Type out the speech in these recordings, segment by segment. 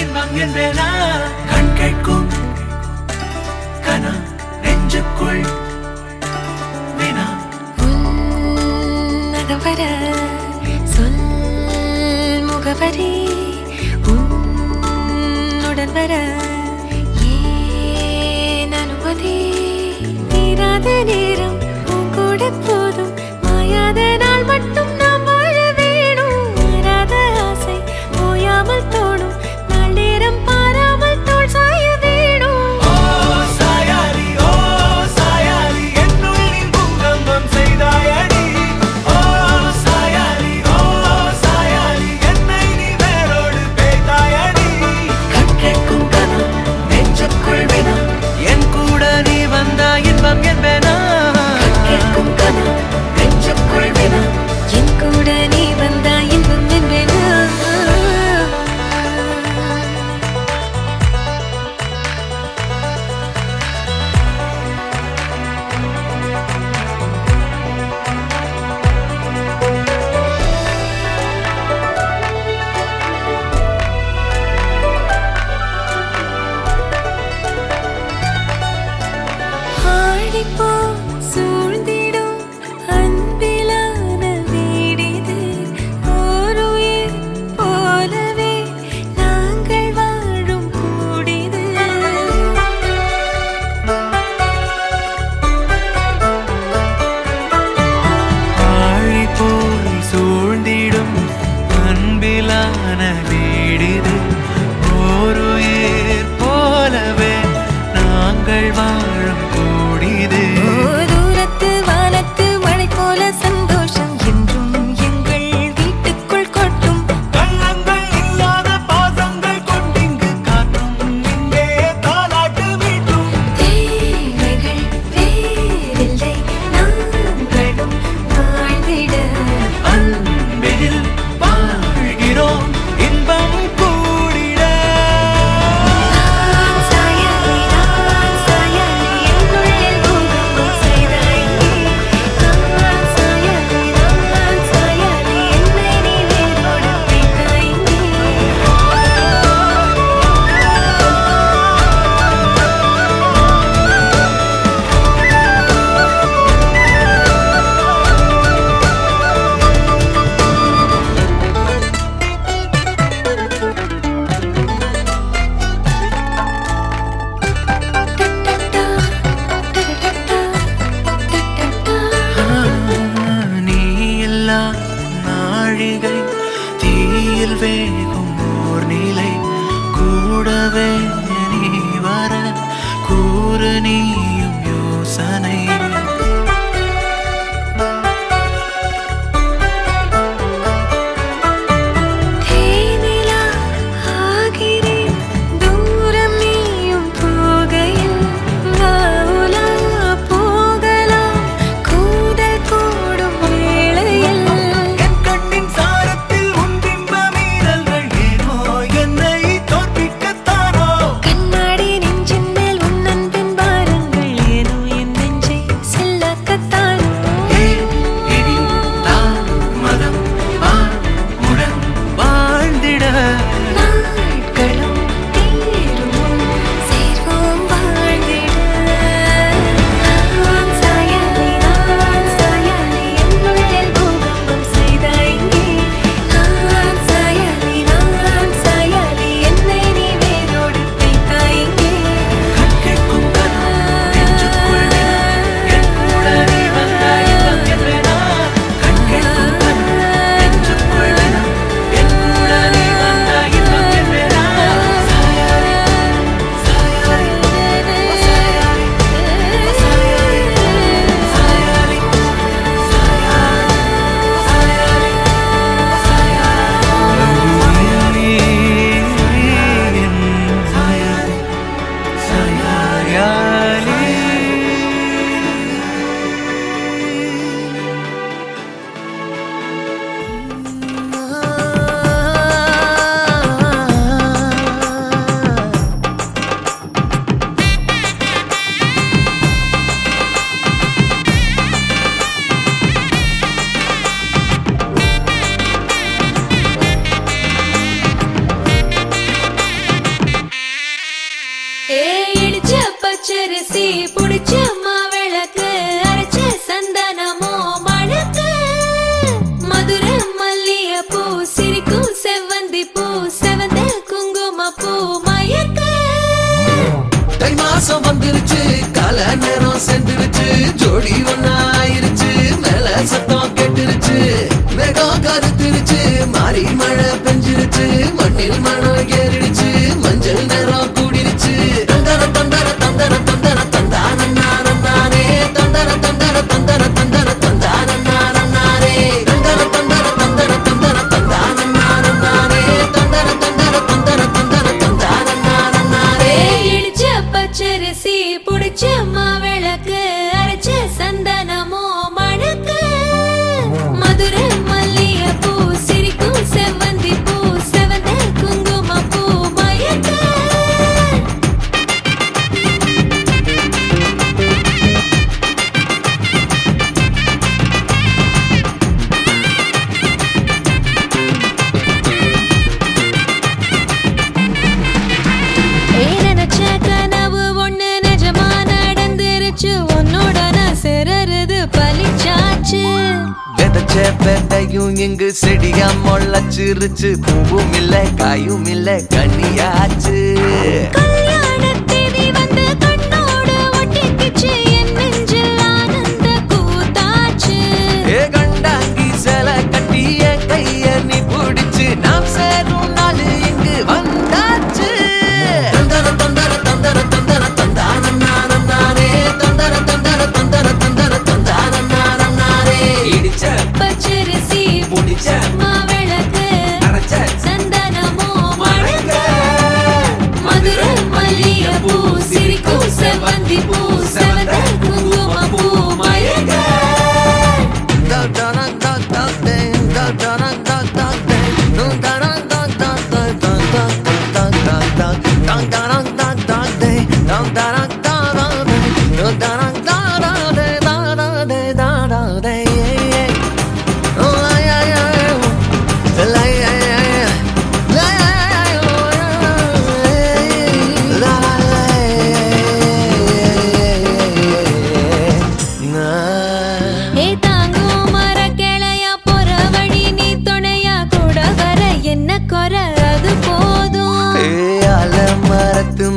இன்பம் என்பேனா கண் கேட்கும் கனா நெஞ்சுக்குள் வினா உன்னகவர சொல் முகவரி உன்னுடன் வர ஏன் அனுமதி தீராத நேரம் உன் கூட போதும் மாயாத நாள் மட்டும் நாம் வாழ வேணும் மாறாத ஆசை ஓயாமல் தோணும் வானிலை கூடவே நீ வர கூறு நீயும் யோசனை பச்சரிசி புடிச்ச மாவிளக்கு அரைச்ச சந்தனமோ மணக்கு மதுரை மல்லிய பூ சிரிக்கும் செவ்வந்தி பூ செவந்த குங்கும பூ மயக்க தை மாசம் வந்துருச்சு கால நேரம் சென்றுருச்சு ஜோடி ஒன்னாயிருச்சு மேல சத்தம் கேட்டுருச்சு மேகம் கருத்துருச்சு மாறி மழை பெஞ்சிருச்சு மண்ணில் மணம் ஏறிடுச்சு மஞ்சள் நேரம் கூடிருச்சு தந்தர தந்தர தந்தர தந்தர தந்தானே தந்தர தந்தர தந்தர தந்தர தந்தானே தந்தர தந்தர தந்தர தந்தர தந்தானே தந்தர தந்தர தந்தர தந்தர தந்தானே இடிச்ச பச்சரிசி புடிச்ச மாவிளக்கு அரைச்ச சந்தனமோ மணக்கு மதுரை மல்லிய பூ சிரிக்கும் செவ்வந்தி பூ செவந்த குங்கும பூ மயக்க நினைச்ச கனவு ஒண்ணு நிஜமா நடந்துருச்சு உன்னோட நான் சிறருது பலிச்சாச்சு விதைச்ச பெண்டையும் இங்கு செடியா முளைச்சிருச்சு பூவும் இல்ல காயும் இல்ல கனியாச்சு கல்யாணத்தேதி வந்து கண்ணோடு ஒட்டிக்கிச்சு என் நெஞ்சில் ஆனந்த கூத்தாச்சு ஏ கண்டாங்கி சில கட்டி என் கைய நீ பிடிச்சு நாம் சேரும் நாள் இங்கு வந்தாச்சு தந்தர தந்தர தந்தர தந்தர தந்தானே தந்தர தந்தர தந்தர தந்தர தந்தானே இடிச்ச பச்சரிசி புடிச்ச மாவிளக்கு அரைச்ச சந்தனமோ மணக்க மதுரை மல்லிய பூ சிரிக்கும் செவ்வந்தி பூ செவந்த குங்கும பூ மயக்க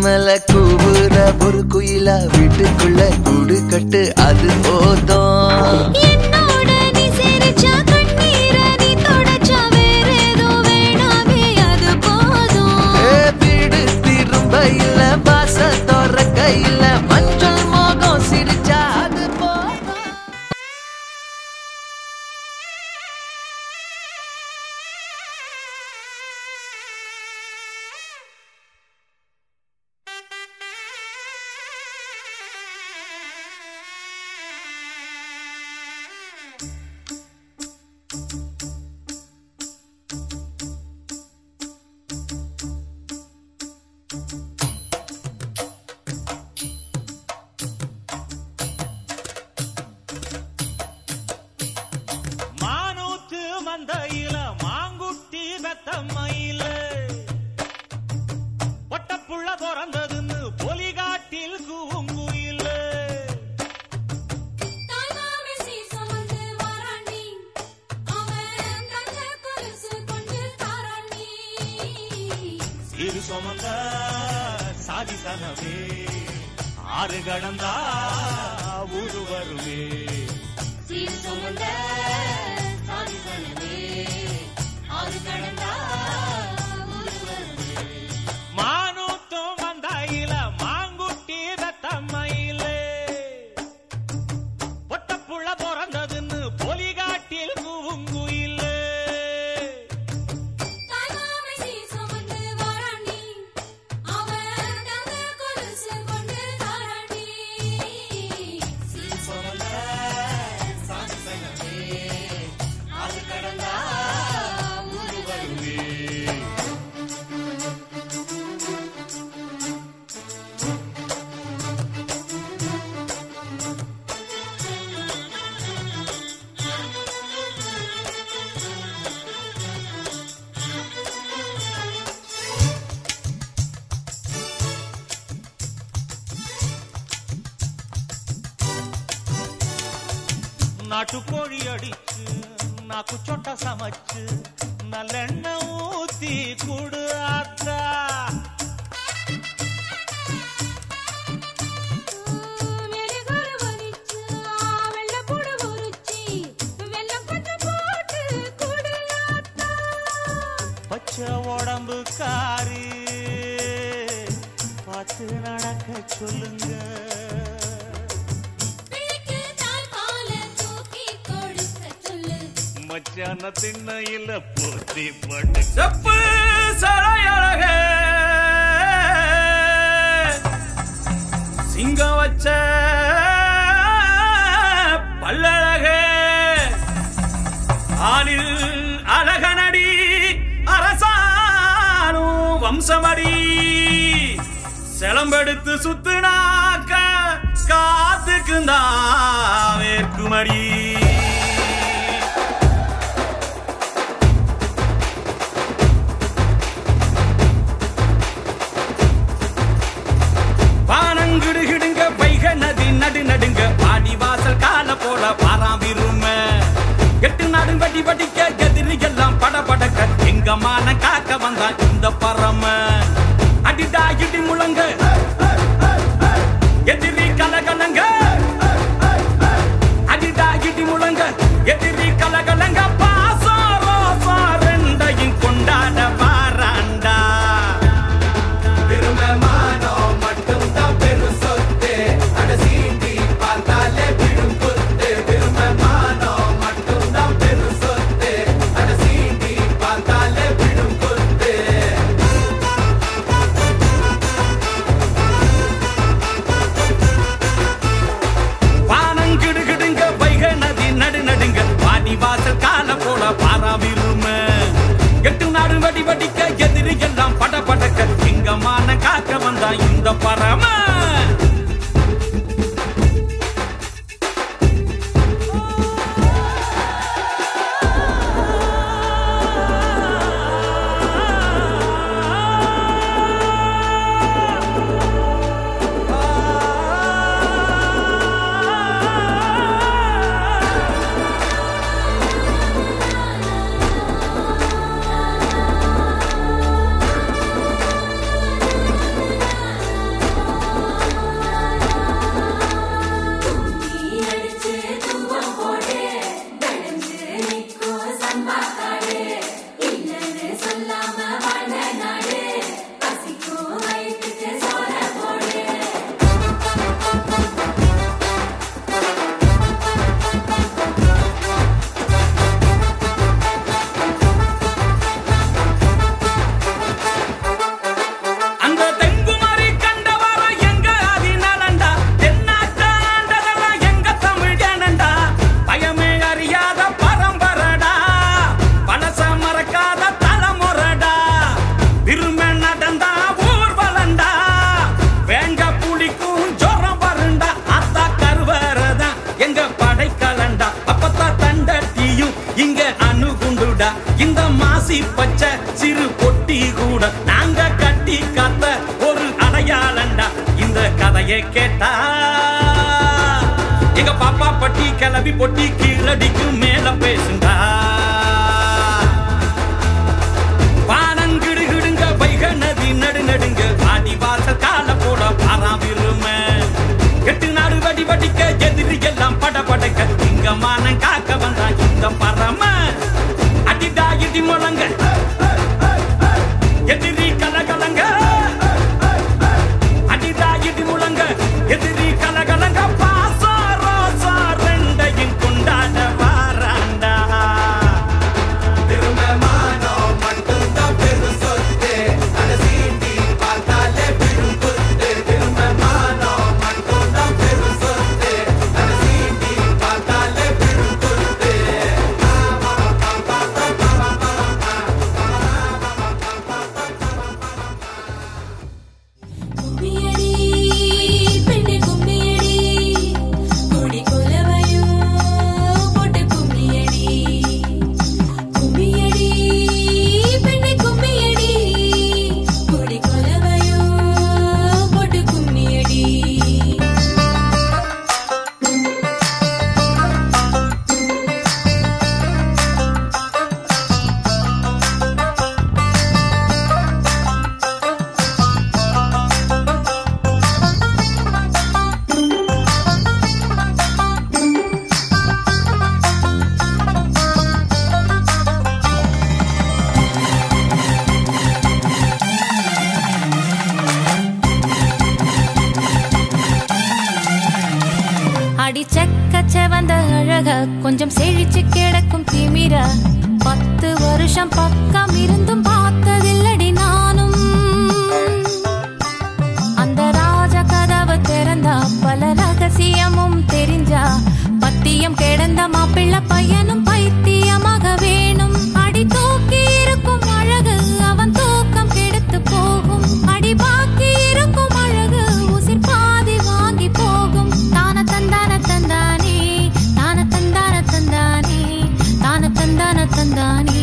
மேல கூவுற ஒரு குயிலா வீட்டுக்குள்ள கூடு கட்டு அது போதும் என்னோட நீ சிரிச்சா கண்ணீர நீ தொடச்சா வேற ஏதோ வேணாமே அது போதும் இரு சுமந்த சாதிசனமே ஆறு கடந்தா ஊரு வருமே சீர் சுமந்த சாதிசனமே ஆறு கடந்தா ஊரு வருமே மானூத்தும் வந்தாயில மாங்குட்டி தத்தம்மையில பொட்டப்புள்ள பிறந்ததுன்னு பொலிகாட்டில் கூவுங்குயில தாய்மாமை சீர் சுமந்து வாராண்டி அவன் தங்க கொலுசு கொண்டு தாராண்டி சீர் சுமந்த சாதிசனமே ஆறு கடந்தா ஊரு வருமே நாட்டுக்கோழி அடிச்சு நாக்கு சொட்ட சமைச்சு நல்லெண்ணெய் ஊத்தி குடு ஆத்தா வெறுகரு வரிச்சு வெள்ளப்பூடு உரிச்சி வெல்லம் கொஞ்சம் போட்டு குடியாத்தா பச்சை உடம்பு காரி பார்த்து நடக்க சொல்லுங்க பிள்ளைக்கு தாய்ப்பாலை தூக்கி கொடுக்க சொல்லு மச்சான திண்ணையில போத்தி பட்டு செப்பு சரையழக சிங்கம் வச்ச பல்லழக ஆனில் அழகனடி அரசானும் வம்சமடி செலம்பெடுத்து சுத்துனாக்க காத்துக்குந்தா வேர்க்குமடி வானங்கிடுகிடுங்க வைக நதி நடு நடுங்க பாடி வாசல் கால போல பாராவிரும எட்டு நாடு வட்டி வட்டிக்க எதிரி எல்லாம் படபடக்க எங்க மான காக்க வந்தான் இந்த பரம அடிடா இடி முழங்க எதிரி கலகலங்க அடிடா இடி முழங்க எதிரி கலகலங்க பாசம் ரோசம் ரெண்டையும் கொண்டாட பாராண்டா வானங்கிடுகிடுங்க வைக நதி நடு நடுங்க பாடி வாசல் கால போல பாராவிரும எட்டு நாடு வடி வடிக்க எதிரி எல்லாம் படபடக்க சிங்கமான காக்க வந்தா இந்த பரம கேட்டா எங்க பாப்பா பட்டி கிளம்பி பொட்டி கீழடிக்கு மேல பேசுண்டா வானங்கிடுகிடுங்க வைக நதி எங்க மானம் காக்க வந்தான் இந்த பரம அடிடா இடி முழங்க எதிரி கலகலங்க அடிடா இடி முழங்க எதிரி கலகலங்க பாசா ரோசா ரெண்டையும் கொண்டாட வாராண்டா திரும்ப மானோ மட்டும்தான் பெரும் சொத்து அதை சீண்டி பார்த்தாலே பெரும் குத்து திரும்ப மானோ மட்டும்தான் பெரும் சொத்து அதை சீண்டி பார்த்தாலே பெரும் குத்து கும்மியடி பெண்ணே கும்மியடி கொடி கொலவையோ போட்டு கும்மியடி கும்மியடி பெண்ணே கும்மியடி கொடி கொலவையோ போட்டு கும்மியடி அடி செக்கச்ச வந்த அழக கொஞ்சம் செழிச்சு கிடக்கும் திமிரா 10 வருஷம் பக்கம் இருந்தும் பார்த்ததில்லடி நானும் அந்த ராஜ கதவு திறந்தா பல ரகசியமும் தெரிஞ்சா பத்தியம் கிடந்த மாப்பிள்ள பையனும் பைத்தியமாக வேணும் அடி தூக்கி இருக்கும் அழகு அவன் தூக்கம் கெடுத்து போகும் அடி பாக்கி இருக்கும் அழகு உசிர் பாதி வாங்கி போகும் தான தந்தான தந்தானே தான தந்தான தந்தானே தான தந்தான தந்தானே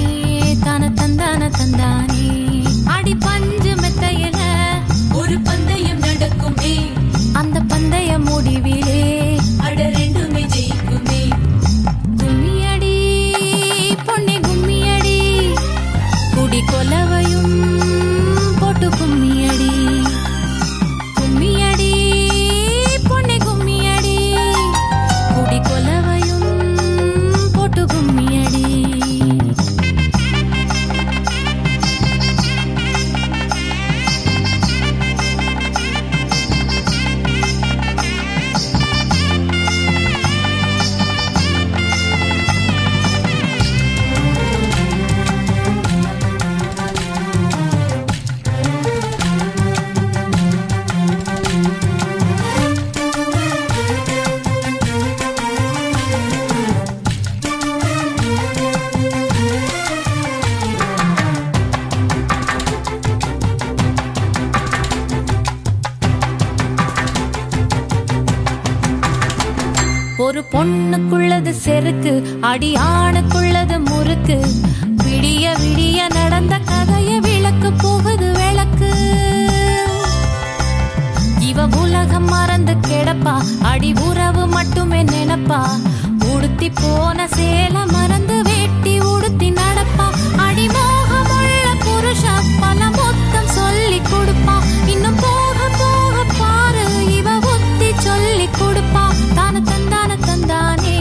தான தந்தான தந்தானே அடி பஞ்சு மெத்தையில ஒரு பந்தயம் நடக்குமே அந்த பந்தய முடிவிலே அட ரெண்டுமே ஜெயிக்குமே கும்மியடி பொன்னே கும்மியடி குடி கொலவையும் போட்டு கும்மியடி கும்மியடி பொன்னே கும்மியடி குடி கொலவையும் போட்டு கும்மியடி ஒரு பொண்ணுக்குள்ளது செருக்கு அடி ஆணுக்குள்ளது முறுக்கு விடிய விடிய நடந்த கதைய விளக்கு போகுது விளக்கு இவ உலகம் மறந்து கிடப்பா அடி உறவு மட்டுமே நினைப்பா உடுத்தி போன சேல மறந்து வேட்டி உடுத்தி நடப்பா அடி மோகமுள்ள புருஷ பல மொத்தம் சொல்லி கொடுப்பா இன்னும் போக போக பாரு இவ ஒத்தி சொல்லி கொடுப்பா தான தந்தான தந்தானே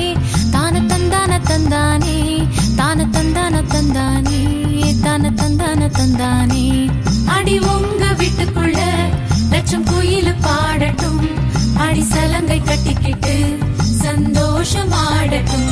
தான தந்தான தந்தானே தான தந்தான தந்தானே தான தந்தான தந்தானே அடி உங்க வீட்டுக்குள்ள லட்சம் குயிலு பாடட்டும் அடி சலங்கை கட்டிக்கிட்டு சந்தோஷம் ஆடட்டும்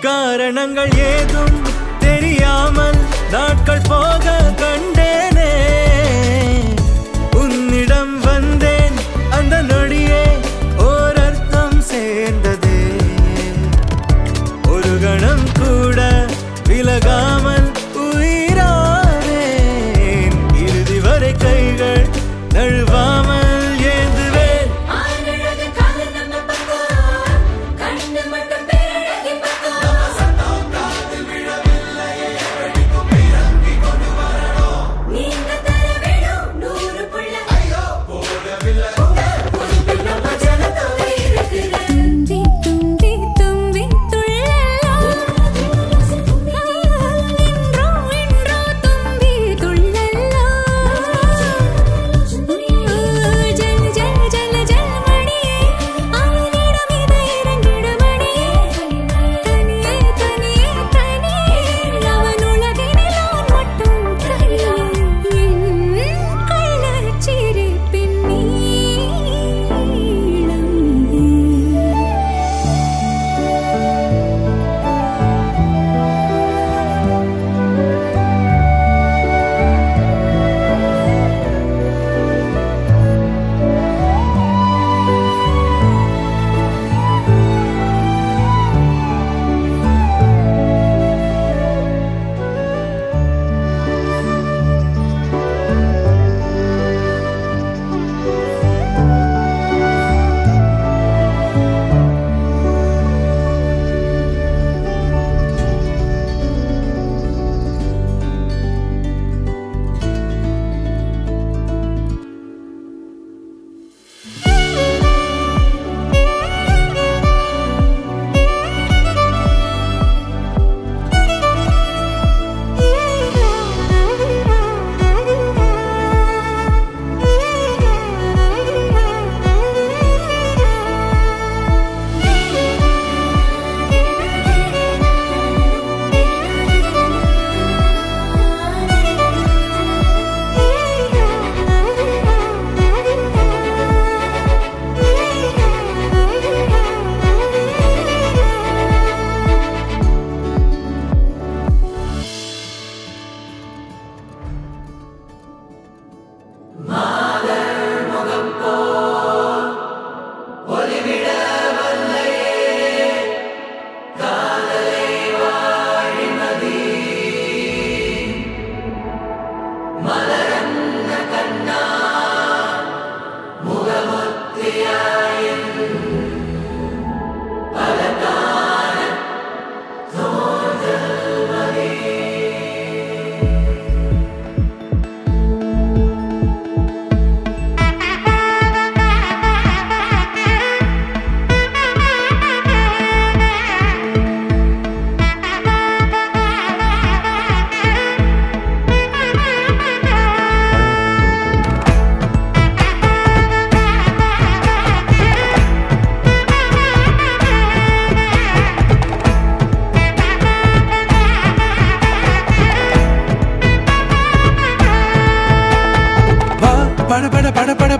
காரணங்கள் ஏதும் தெரியாமல் நாட்கள் போக கண்டேனே உன்னிடம் வந்தேன் அந்த நொடியே ஓர் அர்த்தம் சேர்ந்ததே ஒரு கணம் கூட விலகாமல் உயிரானேன் இறுதி வரை கைகள் நழுவாமல்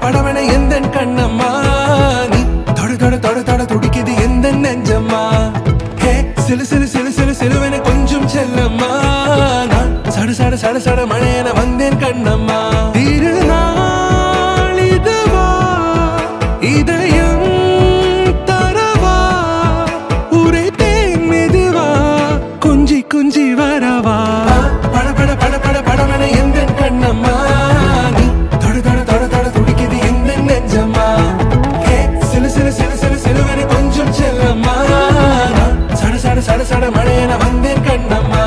படவன எந்தன் கண்ணம்மா நீ தொட தொட தொட தொட துடிக்குது எந்த நெஞ்சம்மா ஹே சிலு சிலு சிலு சிலு சிலுவன கொஞ்சம் செல்லம்மா நான் சட சட சட சட மழையன வந்தேன் கண்ணம்மா திருநாள் இதுவா இதயம் தரவா உரைத்தேன் மெதுவா குஞ்சி குஞ்சி வரவா பட பட பட பட படவன எந்தன் கண்ணம்மா சட சட மழையன வந்தேன் கண்ணம்மா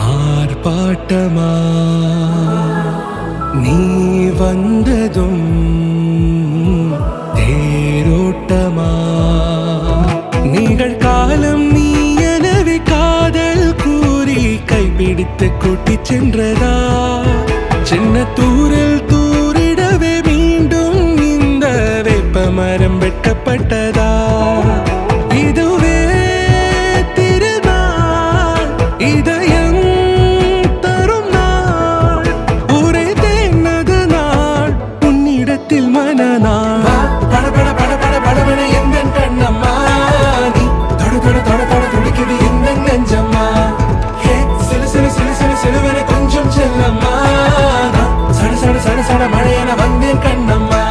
ஆர்ப்பாட்டமா நீ வந்ததும் எங்கள் காலம் நீ எனவே காதல் கூறி கைப்பிடித்து கூட்டிச் சென்றதா சின்ன தூரில் தூரிடவே மீண்டும் இந்த வேப்ப மரம் வெட்கப்பட்டதா இதுவே திருநாள் இதயம் தரும் நாள் ஒரே தேனது நாள் உன்னிடத்தில் மனநாள் படபட படபட படபட எந்தன் கண்ணம்மா நீ தொட தொட தொட தொட துடிக்குது எந்தன் நெஞ்சம்மா ஹே சிலு சிலு சிலு சிலு சிலுவென கொஞ்சம் செல்லம்மா சட சட சட சட மழையென வந்தேன் கண்ணம்மா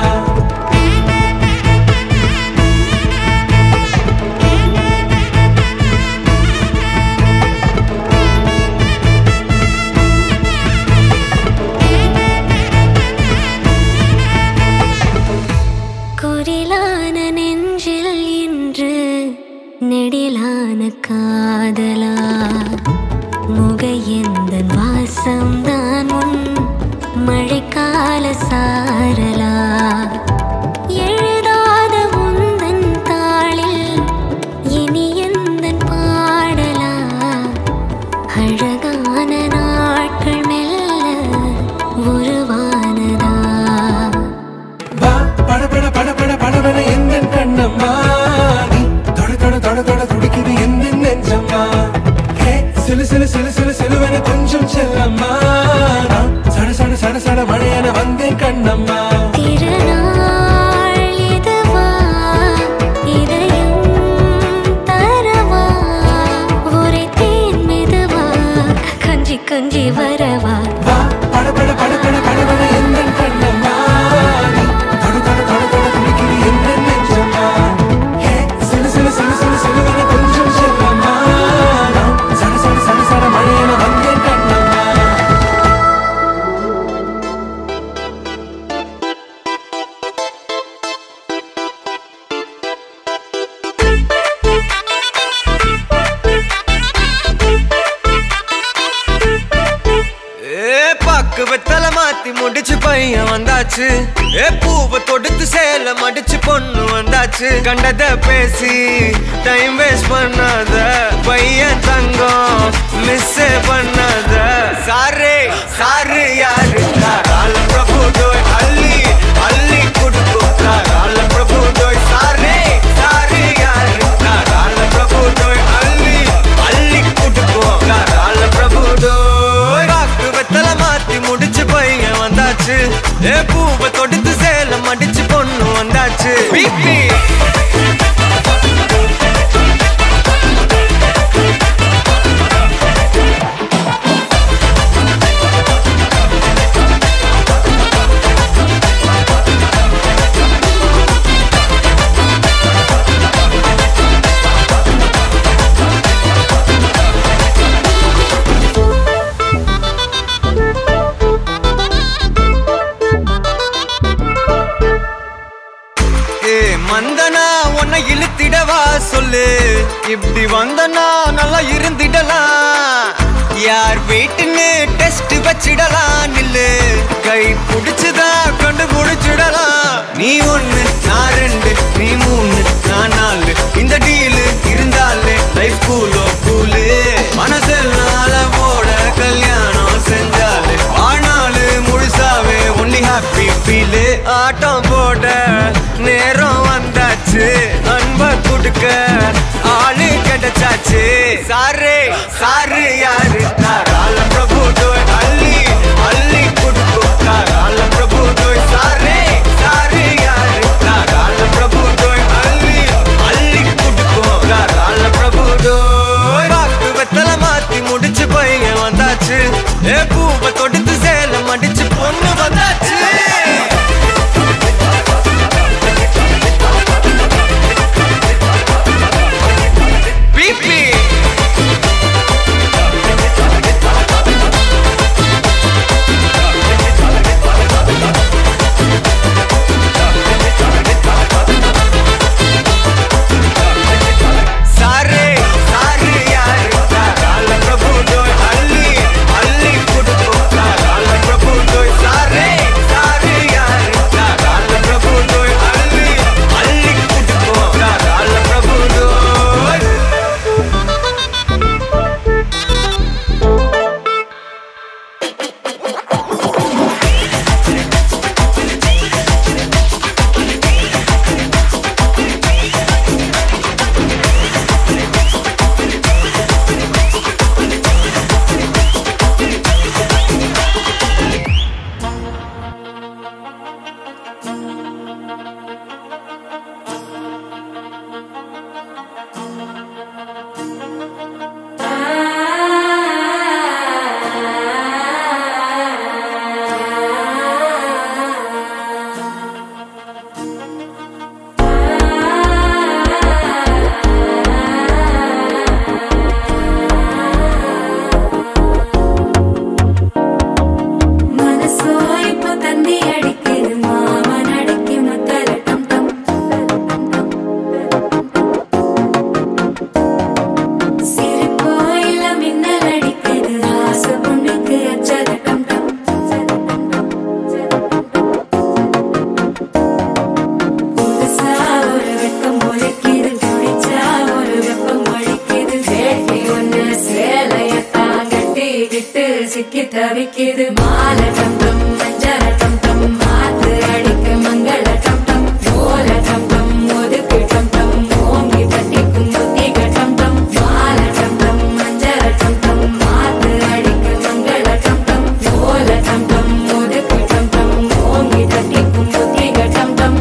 குரிலான நெஞ்சில் இன்று நெடிலான காதலா முகையந்தன் வாசம்தான் உன் மழைக்கால சாரலா எழுதாத உந்தன் தாளில் இனி எந்தன் பாடலா அழகான நாட்கள் மெல்ல உருவானதா படபட படபட படபட எந்தன் கண்ணம்மா நீ தொட தொட தொட தொட துடிக்குது எந்தன் நெஞ்சம்மா ஹே சிலு சிலு சிலு சிலு சிலுவென கொஞ்சம் செல்லம்மா சட சட சட சட மழையென வந்தேன் கண்ணம்மா திருநாள் இதுவா இதயம் தரவா ஒரே தேன் மெதுவா கஞ்சி கஞ்சி வரவா படபட படபட படபட எந்தன் கண்ணம்மா நீ தொட தொட தொட தொட துடிக்குது எந்தன் நெஞ்சம்மா ஹே சிலு சிலு சிலு சிலு சிலுவென கொஞ்சம் செல்லம்மா சட சட சட சட மழையென வந்தேன் கண்ணம்மா பாக்கு வெத்தல மாத்தி முடிச்சு பையன் வந்தாச்சு பூவை தொடுத்து சேல மடிச்சு பொண்ணு வந்தாச்சு கண்டத பேசி டைம் வேஸ்ட் பண்ணாத பையன் தங்கம் மிஸ் பண்ணாத சாரே சாரு யாரு கால பிரபு தோய் அள்ளி அள்ளி குடுக்கும் கால பிரபு தோய் சாரே சாரு யாரு கால பிரபு தோய் அள்ளி அள்ளி குடுக்கும் கால பிரபு தோய் பாக்கு வெத்தல மாத்தி முடிச்சு பையன் வந்தாச்சு பூவை தொடுத்து சேல மடிச்சு பொண்ணு வந்தாச்சு பிபி மந்தனா உன்னை இழுத்திடவா சொல்லு இப்படி வந்தனா நல்லா இருந்திடலாம் யார் வீட்டுன்னு டெஸ்ட் வச்சிடலாம் நில்லு கை புடிச்சுதா கண்டு முடிச்சிடலாம் நீ ஒண்ணு நான் ரெண்டு நீ மூணு நான் நாலு இந்த டீலு இருந்தாலே லைஃப் கூலோ கூலு மனசெல்லாம் போட கல்யாணம் செஞ்சாலே ஆனாலு முழுசாவே ஒன்லி ஹாப்பி ஃபீலு ஆட்டம் போட நேரம் வந்தாச்சு அன்ப கொடுக்க ஆளு கிடைச்சாச்சு சாரே சாரு யாரு கால பிரபு தோய் அள்ளி அள்ளி கொடுக்கும் கால பிரபு தோய் சாரே சாரு யாரு கால பிரபு தோய் அள்ளி அள்ளி கொடுக்கும் கால பிரபு தோய் பாக்கு வெத்தல மாத்தி முடிச்சு பையன் வந்தாச்சு பூவை தொடுத்து சேல மடிச்சு பொண்ணு வந்தாச்சு சாரே தவிக்குது மால டம் டம் மஞ்சள டம் டம் மாத்து அடிக்க மங்கள டம் டம் ஓல டம் டம் ஒதுக்கு டம் டம் ஓங்கி தட்டிக்கும் முத்திக டம் டம் மால டம் டம் மஞ்சள டம் டம் மாத்து அடிக்க மங்கள டம் டம் ஓல டம் டம் ஒதுக்கு டம் டம் ஓங்கி தட்டிக்கும் முத்திக டம் டம்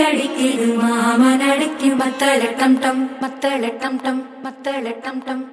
அடிக்குது மாமன் அடிக்கு மத்தள டம் டம் மத்தள டம் டம் மத்தள டம் டம்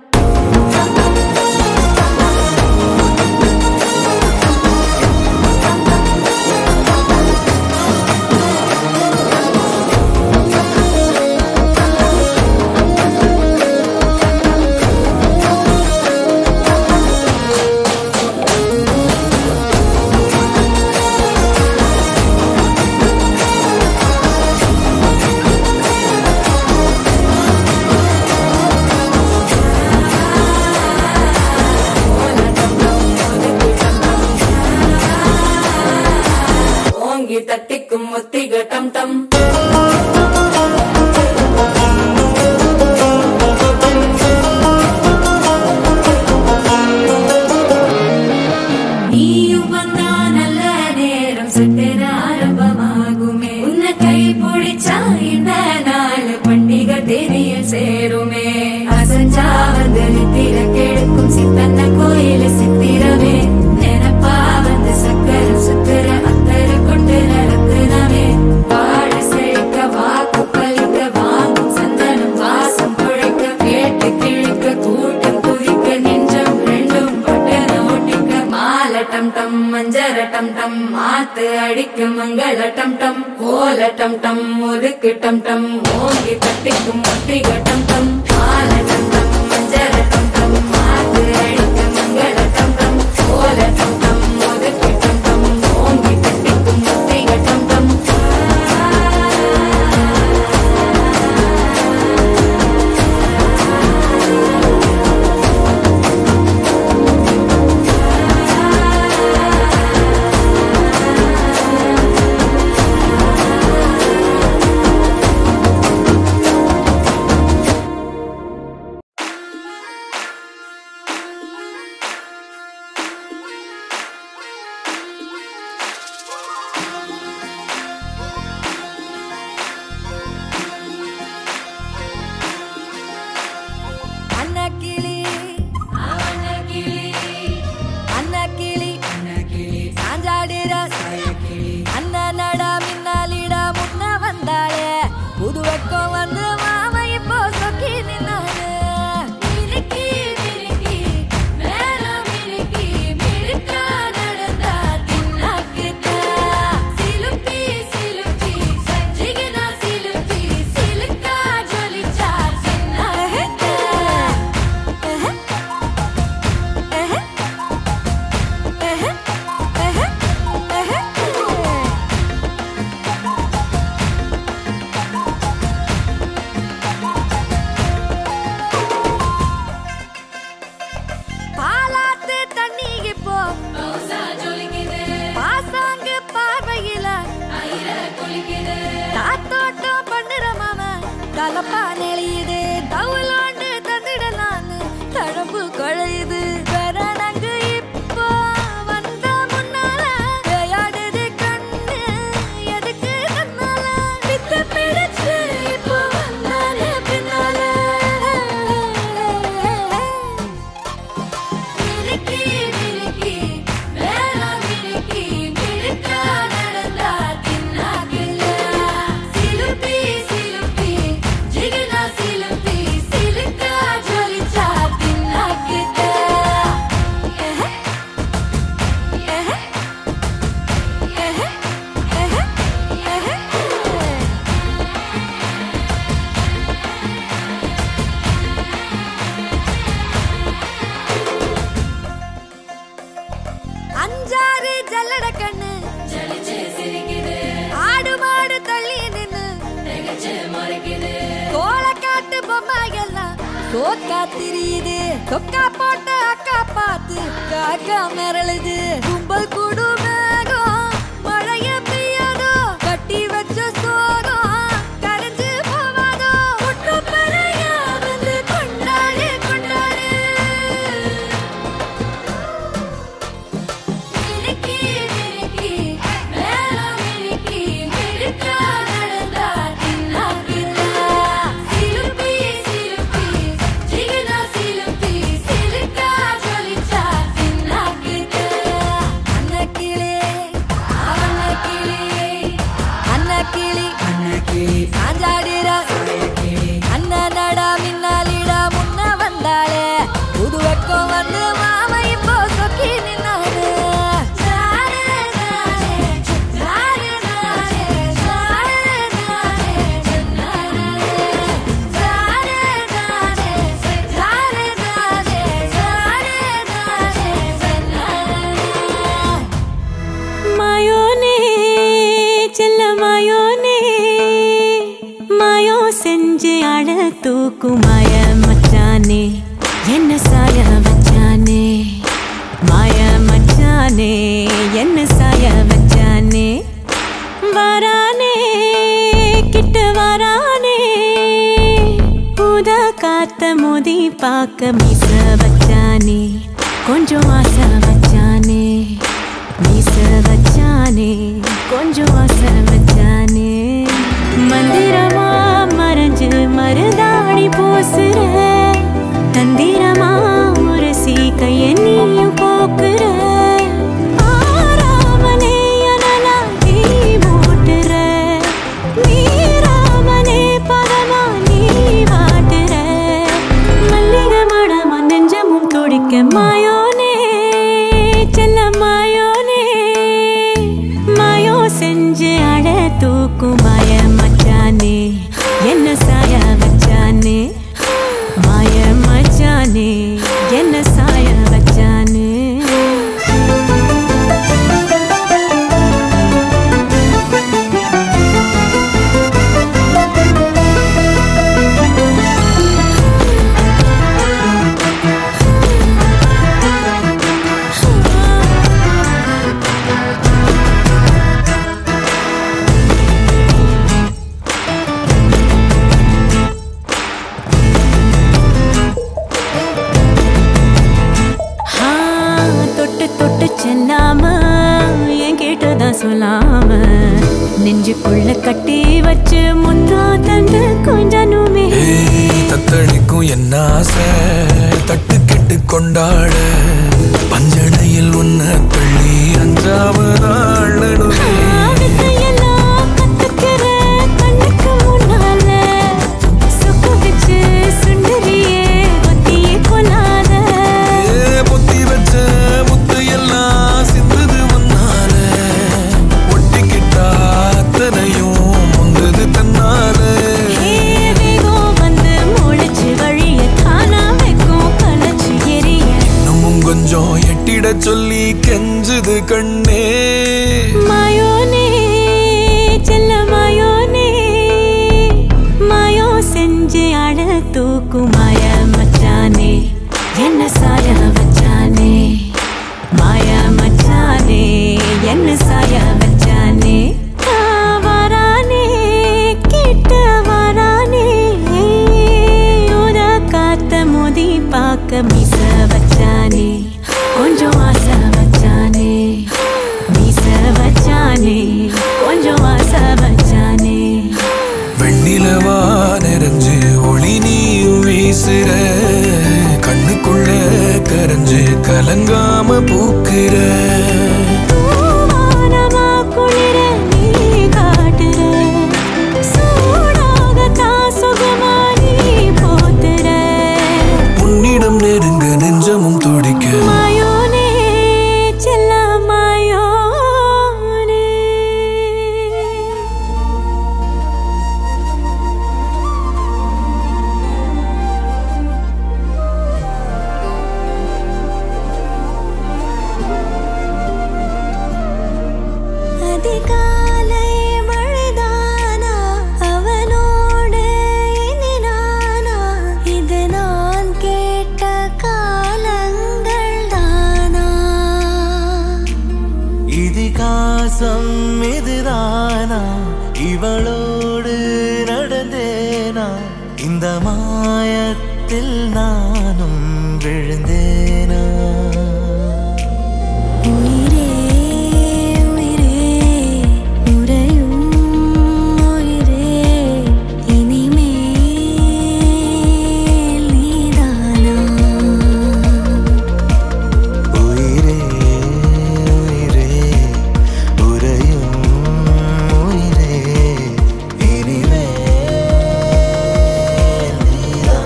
தட்டிக்கும் முத்திக டம் டம் நீயும் வந்தா நல்ல நேரம் சட்டென ஆரம்பமாகுமே உன்னை கை பிடிச்சா இந்த நாள் பண்டிகை தெரிய சேருமே அசஞ்சா வந்து நித்திர கெடுக்கும் சித்தன்ன கோயில சித்திரமே நினைப்பா வந்து சக்கர சுத்திர அத்தரு கொண்டு நடத்துனவே வாழ செழிக்க வாக்கு பலிக்க வாங்கும் சந்தனம் வாசம் குழைக்க கேட்டு கிழிக்க கூட்டம் குதிக்க நெஞ்சம் ரெண்டும் பட்டன ஒட்டிக்க மால டம் டம் மஞ்சர டம் டம் மாத்து அடிக்க மங்கள டம் டம் கோல டம் டம் ஒதுக்கு டம் டம் ஓங்கி தட்டிக்கும் முத்திக டம் டம் மால டம் டம் மஞ்சர டம் டம் மாத்து அடிக்க மங்கள டம் டம் கோல டம் டம் ஒதுக்கு டம் டம் ஓங்கி தட்டிக்கும் முத்திக டம் டம் கோக்கா தெரியுது கொக்கா போட்ட அக்கா பார்த்து காக்கா மிரளுது கும்பல் கூடு மேகம் மழைய பெய்யாதோ கட்டி வச்ச சோகம் கரைஞ்சு போவாதோ முட்டு பறையா வந்து கொண்டாடு கொண்டாடு மினுக்கி மினுக்கி மேல மினுக்கி மினுக்கா நடந்தா தின்னாக்குதா சிலுப்பி சிலுப்பி ஜிகனா சிலுப்பி சிலுக்கா ஜொலிச்சா தின்னாக்குதா அன்னக்கிளி அன்னக்கிளி சாஞ்சாடிரா அண்ணனடா மின்னாலிடா முன்ன வந்தாளே புது வெக்கம் வந்து மாமா இப்போ சொக்கி நின்னாரு மாயோனே செல்ல மாயோனே மாயோ செஞ்சு அழ தூக்கும் மாய மச்சானே என்ன சாய வச்சானே மாய மச்சானே என்ன சாய வச்சானே வரானே கிட்ட வரானே ஊதா காத்த மோதி பார்க்க மீச வச்சானே கொஞ்சம் ஆசை வச்சானே மீச வச்சானே கொஞ்சம் ஆசை வச்சானே மந்திரமா மறைஞ்சு மருதாணி பூசுற தந்திரமா உரசி கைய நீயும் போக்குற ஆராமனே அனலா தீ மூட்டுற மீராமனே பதமா நீ வாட்டுற மல்லிகை மடமா நெஞ்சமும் துடிக்க மாயோனே செல்ல மாயோனே மாயோ செஞ்சு அழ தூக்கும் மாய மச்சானே என்ன சாய வச்சானே மாய மச்சானே என்ன சாய வச்சானே தொட்டு செல்லாம என் கேட்டதான் சொல்லாம நெஞ்சுக்குள்ள கட்டி வச்சு முத்தா தந்து கொஞ்சனுமே தத்தளிக்கும் என்ன ஆசை தட்டு கெட்டு கொண்டாட பஞ்சனையில் உன்ன தள்ளி அஞ்சாவதாள் நடுவே சொல்லி கெஞ்சுது கண்ணே மாயோனே செல்ல மாயோனே மாயோ செஞ்சு அழ தூக்கும் மாய மச்சானே என்ன சாய வச்சானே மாய மச்சானே என்ன சாய வச்சானே வரானே கிட்ட வரானே ஊதா காத்த மோதி பார்க்க மீச வச்சானே கொஞ்சம் ஆசை வச்சானே மீச வச்சானே கொஞ்சம் ஆசை வச்சானே வெண்ணிலவா நிறைஞ்சு ஒளி நீயும் வீசுற கண்ணுக்குள்ள கரைஞ்சு கலங்காம பூக்குற உன்னிடம் நெருங்க நெஞ்சமும் துடிக்க நேசம் இதுதானா இவளோடு நடந்தேனா இந்த மாயத்தில் நானும் விழுந்தேனா உயிரே உயிரே உறையும் உயிரே இனிமேல் நீதானா உயிரே உயிரே உறையும் உயிரே இனிமேல் நீதானா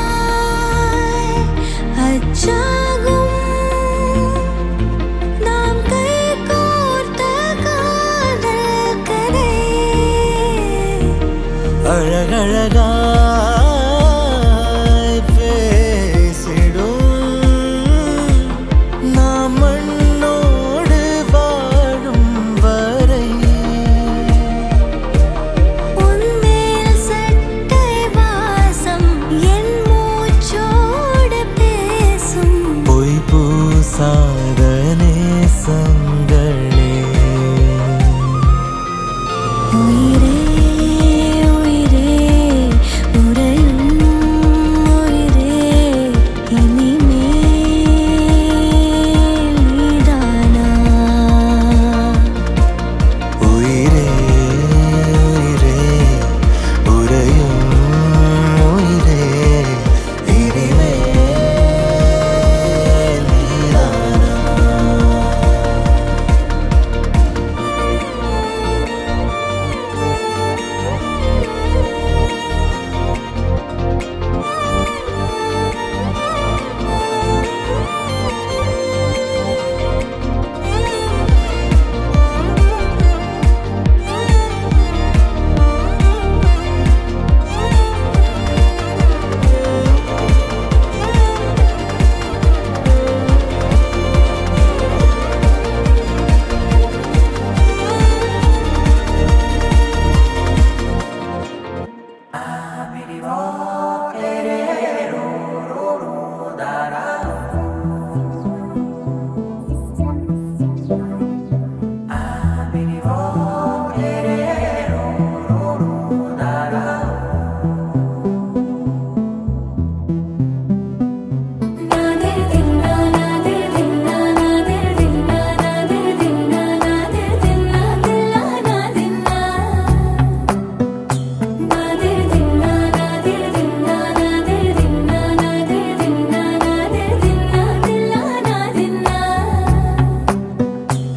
அவசரமாய் அச்சாகும் நாம் கைகோர்த்த காதல் கதை அழகழகாய் பேசிடும் நாம் மண்ணோடு வாழும் வரை உன்மேல் சட்டை வாசம் என் மூச்சோடு பேசும் பொய் பூசாத நேசங்களே உயிரே உயிரே உறையும் உயிரே இனிமேல் நீதானா உயிரே உயிரே உறையும் உயிரே இனிமேல் நீதானா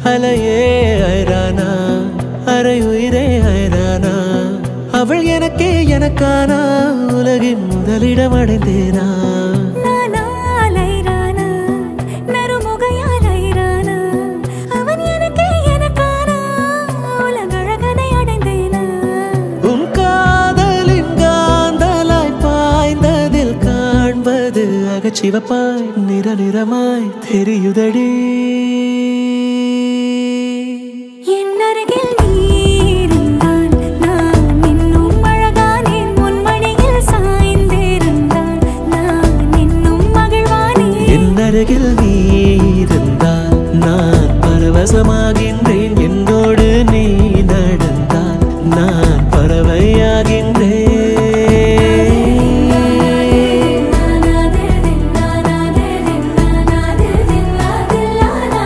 அலையே ஐரானா அரை உயிரே ஐரானா அவள் எனக்கே எனக்கானா உலகின் முதலிடம் அடைந்தேனா நானால் ஐரானா நறுமுகையால் ஐரானா அவன் எனக்கே எனக்கானா உலகழகனை அடைந்தேனா உன் காதலின் காந்தலாய் பாய்ந்ததில் காண்பது அகச்சிவப்பாய் நிற நிறமாய் தெரியுதடி என் அருகில் நீ இருந்தால் நான் இன்னும் அழகானேன் உன் மடியில் சாய்ந்திருந்தால் நான் இன்னும் மகிழ்வானேன் என் அருகில் நீ இருந்தால் நான் பரவசமாகின்றேன் என்னோடு நீ நடந்தால் நான் பறவையாகின்றேன் நானாதில் தின்னானாதில் தின்னானாதில் தின்னாதில்லானா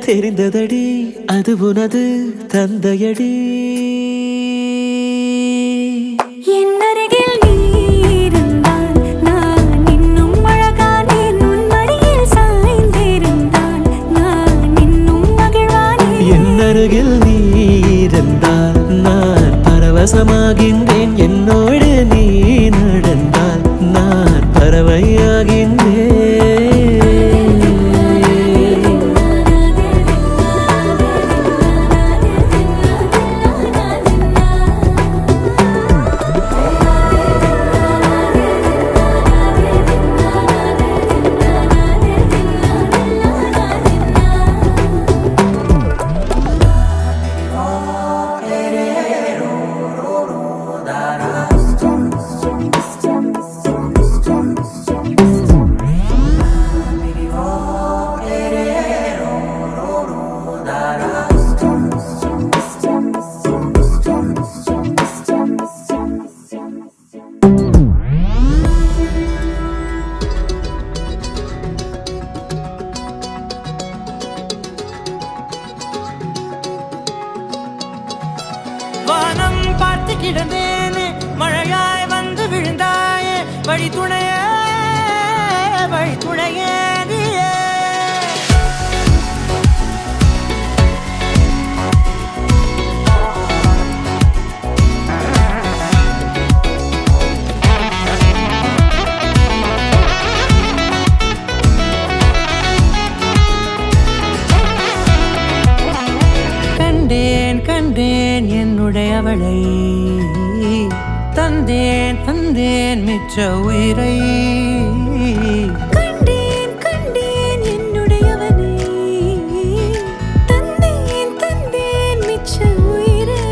தெரிந்ததடி அது உனது தந்தையடி என்னருகில் நீ இருந்தால் நான் இன்னும் அழகானேன் உன் மடியில் சாய்ந்திருந்தால் நான் இன்னும் மகிழ்வானேன் என்னருகில் நீ இருந்தால் நான் பரவசமாகின்றேன் என்னோடு நீ நடந்தால் நான் பறவையாகின்றேன் வானம் பார்த்து கிடந்தேனே மழையாய் வந்து விழுந்தாயே வழித்துணையே வழித்துணையே நீயே கண்டேன் கண்டேன் என்னுடையவளை தந்தேன் தந்தேன் மிச்ச உயிரை கண்டேன் கண்டேன் என்னுடையவனை தந்தேன் தந்தேன் மிச்ச உயிரை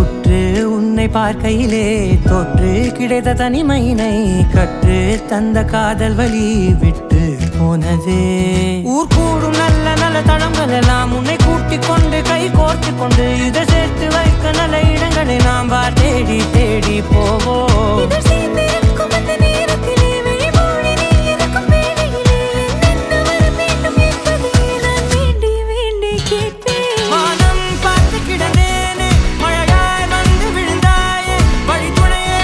உற்று உன்னை பார்க்கையிலே தொற்று கிடைத்த தனிமையினை கற்று தந்த காதல் வழி விட்டு போனதே ஊர் கூடும் நல்ல நல்ல தளங்கள் எல்லாம் உன்னை கூட்டிக் கொண்டு கை கோர்த்து கொண்டு இதை சேர்த்து வைக்க நல்ல இடங்களை நாம் தேடி தேடி போவோம் இதழ் சேர்ந்திருக்கும் அந்த நேரத்திலே விழிமூடி நீ இருக்கும் வேளையிலே என்னென்ன வர வேண்டும் என்பதை நான் வேண்டி வேண்டி கேட்பேன் வானம் பார்த்து கிடந்தேனே மழையாய் வந்து விழுந்தாயே வழித்துணையே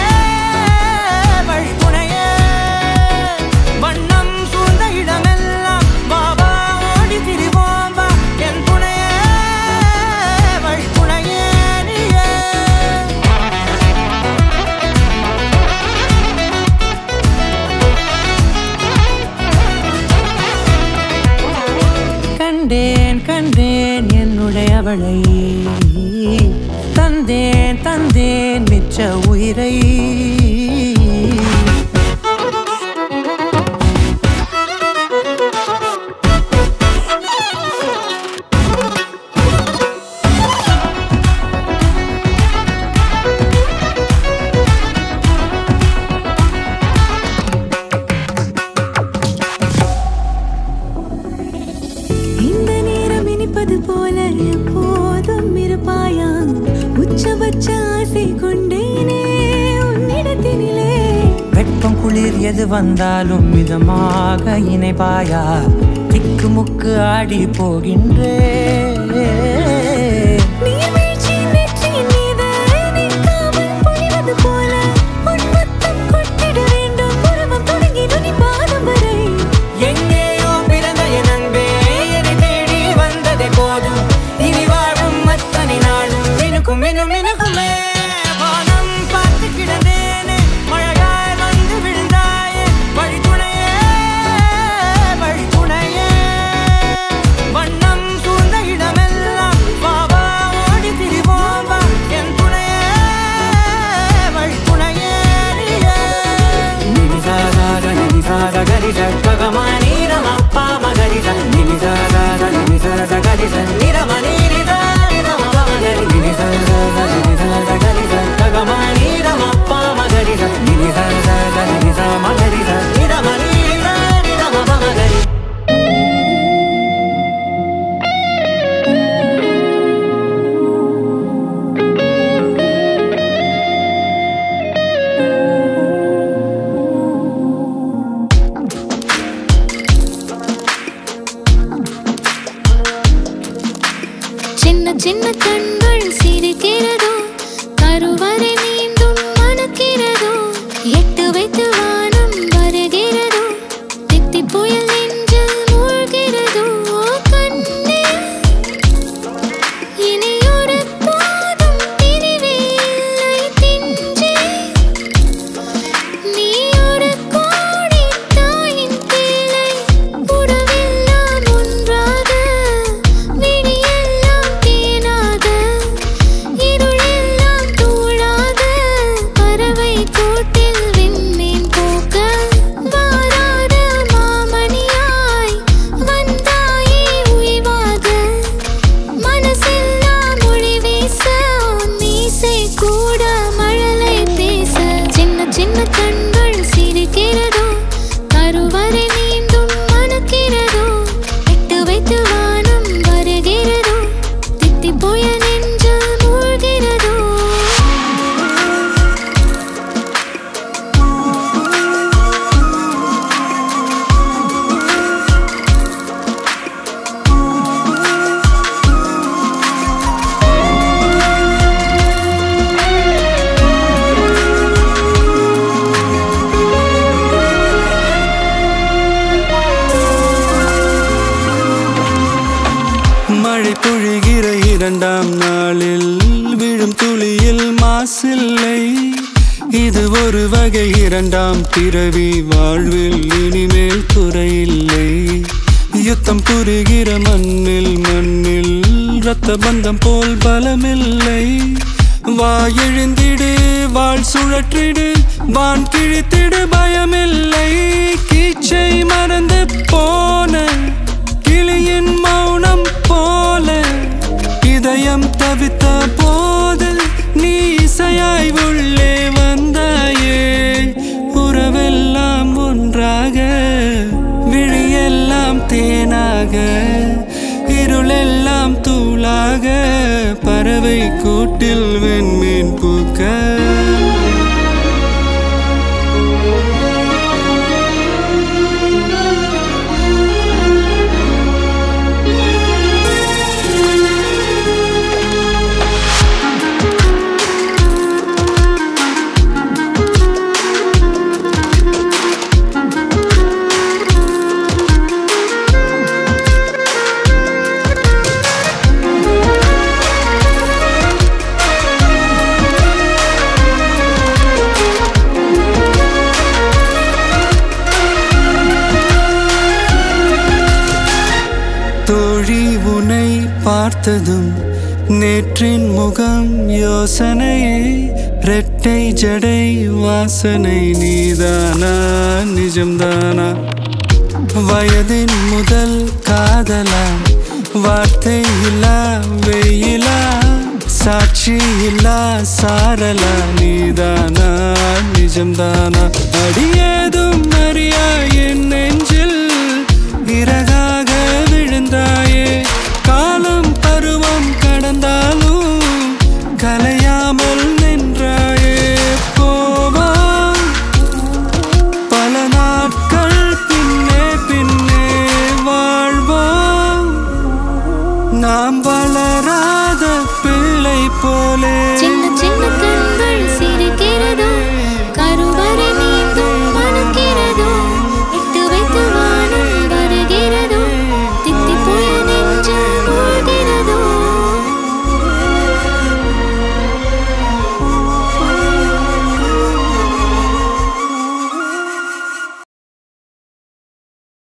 வழித்துணையே வண்ணம் சூழ்ந்த இடமெல்லாம் பாபா ஓடி திரிவோம் வா என் துணையே வழித்துணையே நீயே கண்டேன் கண்டேன் என்னுடையவளை தந்தேன் தந்தேன் மிச்ச உயிரை இந்த நேரம் இனிப்பது போல எப்போதும் இருப்பாயா உச்சபட்ச ஆசை கொண்டேனே உன்னிடத்தினிலே வெப்பம் குளிர் எது வந்தாலும் மிதமாக இணைப்பாயா திக்கு முக்கு ஆடி போகின்றே நீர்வீழ்ச்சி நெற்றியின் மீது நிற்காமல் பொழிவது போல உன் முத்தம் கொட்டிட வேண்டும் உருவம் தொடங்கி நுனி பாதம் வரை எங்கேயோ பிறந்த என் அன்பே என்னை தேடி வந்ததே போதும் இனி வாழும் அத்தனை நாளும் மினுக்கும் மினும் மினுக்குமே வானம் பார்த்து கிடந்தேனே மழையாய் வந்து விழுந்தாயே வழித்துணையே வழித்துணையே வண்ணம் சூழ்ந்த இடமெல்லாம் பாபா ஓடி திரிவோம் வா என் துணையே வழித்துணையே நீயே நினிசாக நினிசாக கரிச ககமானி ரமப்பா மகரிச நினிசாக நினிசாக கரிச நிரமணி நிதா நிரம மகரி நினிசாக கரிச ககமானி ரமப்பா மகரிச நினிசாக நினிசா மகரிச நிரமணி நிதா நிரம மகரி சின்ன கண்கள் சிரிக்கிறதோ கருவறை மீண்டும் மணக்கிறதோ எட்டு வைத்து வானம் வருகிறதோ தித்தி புயல் நெஞ்சில் மூழ்கிறதோ கண்ணே இனியொரு போதும் பிரிவே இல்லை திஞ்சே நீ ஒரு கோடி தாயின் பிள்ளை உறவெல்லாம் ஒன்றாக விழியெல்லாம் தேனாக இருளெல்லாம் தூளாக பறவை கூட்டில் விண்மீன் போக்க வாராத மாமணியாய் வந்தாயே உய்வாக மனசெல்லாம் மொழி வீச மீசை கூட மழலை பேச சின்ன சின்ன கண்கள் சிரிக்கிறதோ கருவறை மீண்டும் மணக்கிறதோ எட்டு வைத்து வானம் வருகிறதோ தித்தி போய நெஞ்சில் மூழ்கிறதோ மழை பொழிகிற இரண்டாம் நாளில் விழும் துளியில் மாசில்லை இது ஒரு வகை இரண்டாம் பிறவி வாழ்வில் இனிமேல் குறையில்லை யுத்தம் புரிகிற மண்ணில் இரத்த பந்தம் போல் பலமில்லை வா எழுந்திடு வாழ் சுழற்றிடு வான் கிழித்திடு பயமில்லை கீச்சை மறந்து போன கிளியின் மௌனம் போல இதயம் தவித்த போது நீ இசையாய் உள்ளே வந்தாயே உறவெல்லாம் ஒன்றாக விழியெல்லாம் தேனாக இருளெல்லாம் தூளாக பறவை கூட்டில் வெண்மீன் பூக்க தோழி உன்னை பார்த்ததும் நேற்றின் முகம் யோசனை ரெட்டை ஜடை வாசனை நீதானா நிஜம்தானா வயதின் முதல் காதலா வார்த்தை இல்லா வெயிலா சாட்சி இல்லா சாரலா நீதானா நிஜம்தானா அடியேதும் அறிய